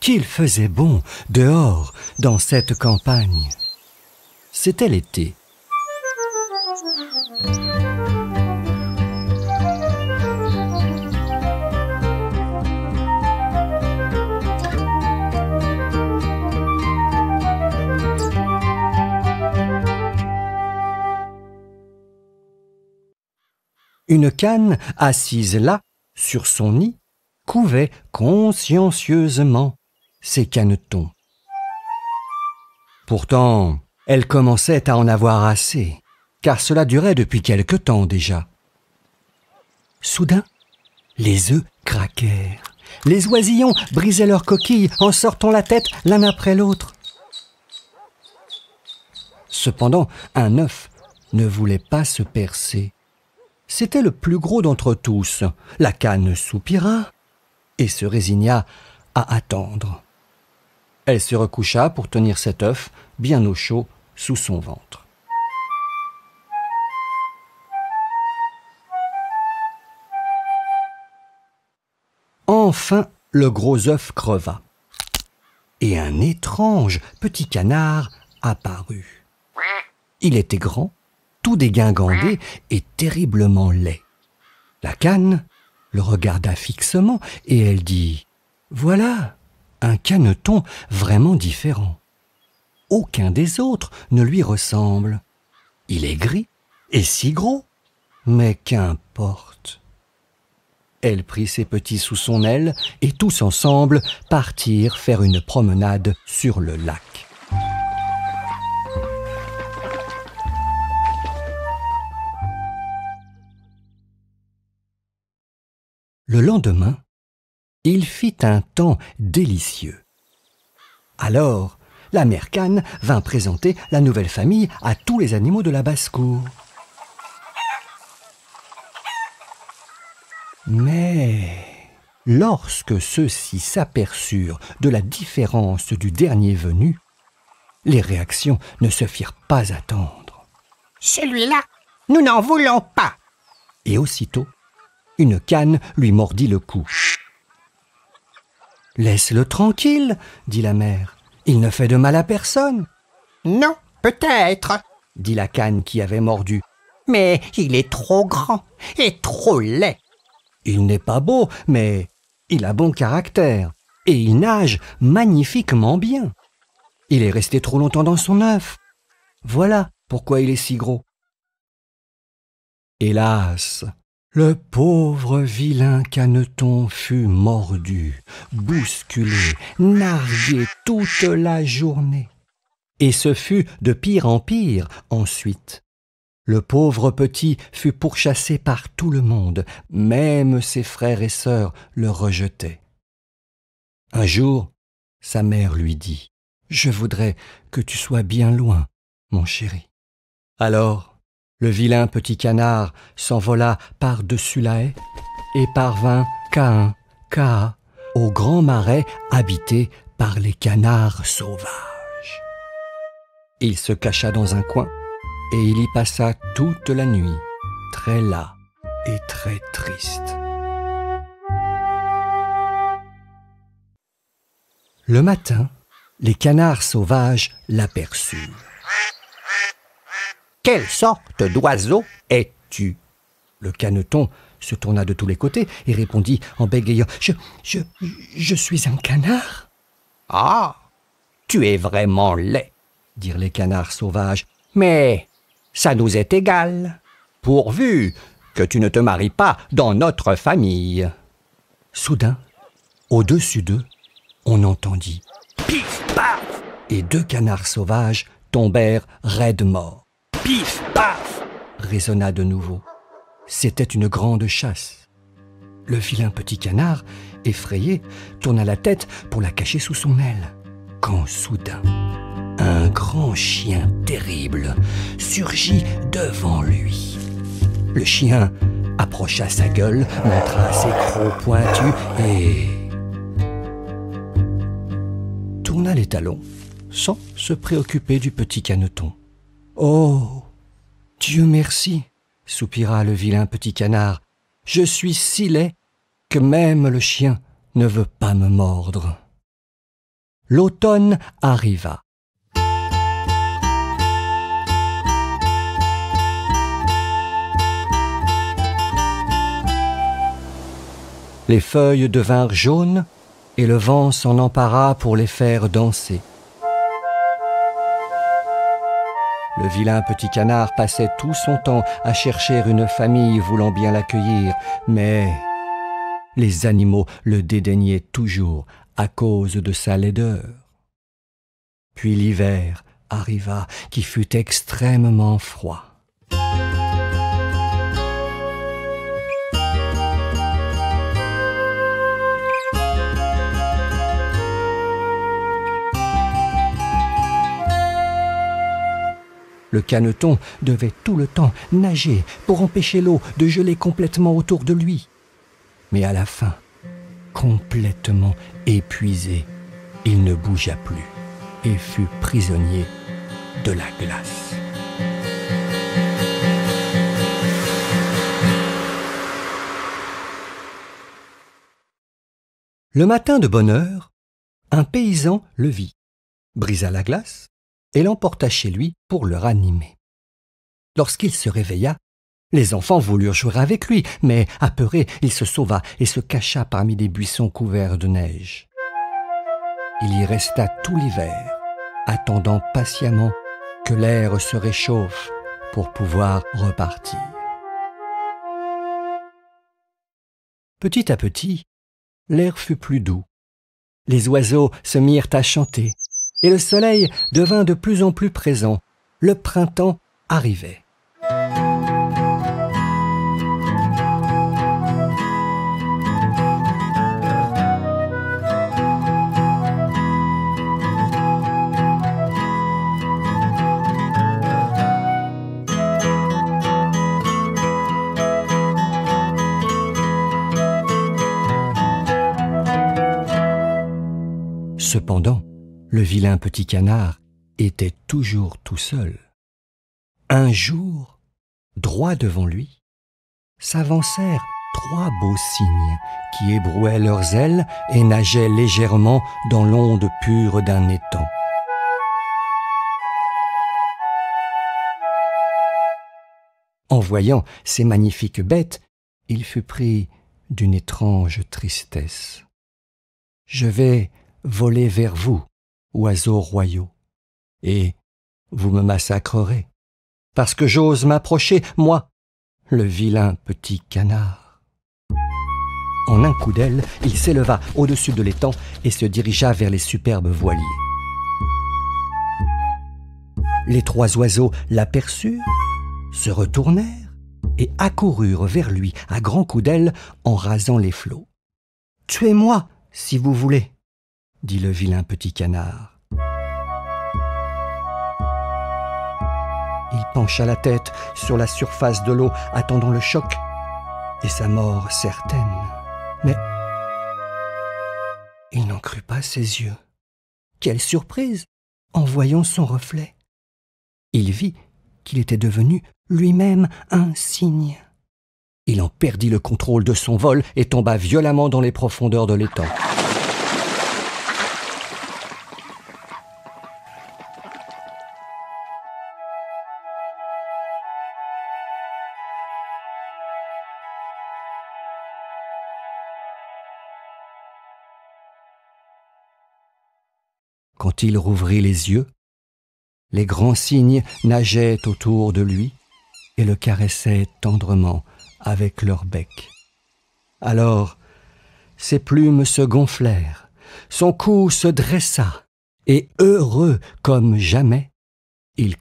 qu'il faisait bon dehors dans cette campagne. C'était l'été. Une canne, assise là, sur son nid, couvait consciencieusement ses canetons. Pourtant, elle commençait à en avoir assez, car cela durait depuis quelque temps déjà. Soudain, les œufs craquèrent. Les oisillons brisaient leurs coquilles en sortant la tête l'un après l'autre. Cependant, un œuf ne voulait pas se percer. C'était le plus gros d'entre tous. La canne soupira et se résigna à attendre. Elle se recoucha pour tenir cet œuf bien au chaud sous son ventre. Enfin, le gros œuf creva et un étrange petit canard apparut. Il était grand, tout dégingandé et terriblement laid. La canne le regarda fixement et elle dit « Voilà un caneton vraiment différent. Aucun des autres ne lui ressemble. Il est gris et si gros, mais qu'importe. » Elle prit ses petits sous son aile et tous ensemble partirent faire une promenade sur le lac. Le lendemain, il fit un temps délicieux. Alors, la mère canne vint présenter la nouvelle famille à tous les animaux de la basse-cour. Mais lorsque ceux-ci s'aperçurent de la différence du dernier venu, les réactions ne se firent pas attendre. « Celui-là, nous n'en voulons pas !» Et aussitôt, une canne lui mordit le cou. « Laisse-le tranquille, dit la mère. Il ne fait de mal à personne. »« Non, peut-être, dit la canne qui avait mordu. Mais il est trop grand et trop laid. »« Il n'est pas beau, mais il a bon caractère et il nage magnifiquement bien. Il est resté trop longtemps dans son œuf. Voilà pourquoi il est si gros. » Hélas, le pauvre vilain caneton fut mordu, bousculé, nargué toute la journée. Et ce fut de pire en pire ensuite. Le pauvre petit fut pourchassé par tout le monde, même ses frères et sœurs le rejetaient. Un jour, sa mère lui dit « Je voudrais que tu sois bien loin, mon chéri. » Alors, le vilain petit canard s'envola par-dessus la haie et parvint qu'à au grand marais habité par les canards sauvages. Il se cacha dans un coin et il y passa toute la nuit, très las et très triste. Le matin, les canards sauvages l'aperçurent. « Quelle sorte d'oiseau es-tu » Le caneton se tourna de tous les côtés et répondit en bégayant « Je suis un canard. »« Ah, tu es vraiment laid, » dirent les canards sauvages. « Mais ça nous est égal, pourvu que tu ne te maries pas dans notre famille. » Soudain, au-dessus d'eux, on entendit « Pif, paf !» et 2 canards sauvages tombèrent raides morts. « Pif, paf !» résonna de nouveau. C'était une grande chasse. Le vilain petit canard, effrayé, tourna la tête pour la cacher sous son aile. Quand soudain, un grand chien terrible surgit devant lui. Le chien approcha sa gueule, montra ses crocs pointus et tourna les talons sans se préoccuper du petit caneton. « Oh, Dieu merci !» soupira le vilain petit canard. « Je suis si laid que même le chien ne veut pas me mordre. » l'automne arriva. Les feuilles devinrent jaunes et le vent s'en empara pour les faire danser. Le vilain petit canard passait tout son temps à chercher une famille voulant bien l'accueillir, mais les animaux le dédaignaient toujours à cause de sa laideur. Puis l'hiver arriva, qui fut extrêmement froid. Le caneton devait tout le temps nager pour empêcher l'eau de geler complètement autour de lui. Mais à la fin, complètement épuisé, il ne bougea plus et fut prisonnier de la glace. Le matin de bonne heure, un paysan le vit, brisa la glace et l'emporta chez lui pour le ranimer. Lorsqu'il se réveilla, les enfants voulurent jouer avec lui, mais apeuré, il se sauva et se cacha parmi des buissons couverts de neige. Il y resta tout l'hiver, attendant patiemment que l'air se réchauffe pour pouvoir repartir. Petit à petit, l'air fut plus doux. Les oiseaux se mirent à chanter et le soleil devint de plus en plus présent. Le printemps arrivait. Cependant, le vilain petit canard était toujours tout seul. Un jour, droit devant lui, s'avancèrent 3 beaux cygnes qui ébrouaient leurs ailes et nageaient légèrement dans l'onde pure d'un étang. En voyant ces magnifiques bêtes, il fut pris d'une étrange tristesse. « Je vais voler vers vous, oiseaux royaux, et vous me massacrerez, parce que j'ose m'approcher, moi, le vilain petit canard. » En un coup d'aile, il s'éleva au-dessus de l'étang et se dirigea vers les superbes voiliers. Les 3 oiseaux l'aperçurent, se retournèrent et accoururent vers lui à grands coups d'aile en rasant les flots. « Tuez-moi, si vous voulez, » dit le vilain petit canard. Il pencha la tête sur la surface de l'eau, attendant le choc et sa mort certaine. Mais il n'en crut pas ses yeux. Quelle surprise en voyant son reflet! Il vit qu'il était devenu lui-même un cygne. Il en perdit le contrôle de son vol et tomba violemment dans les profondeurs de l'étang. Quand il rouvrit les yeux, les grands cygnes nageaient autour de lui et le caressaient tendrement avec leur bec. Alors, ses plumes se gonflèrent, son cou se dressa, et heureux comme jamais, il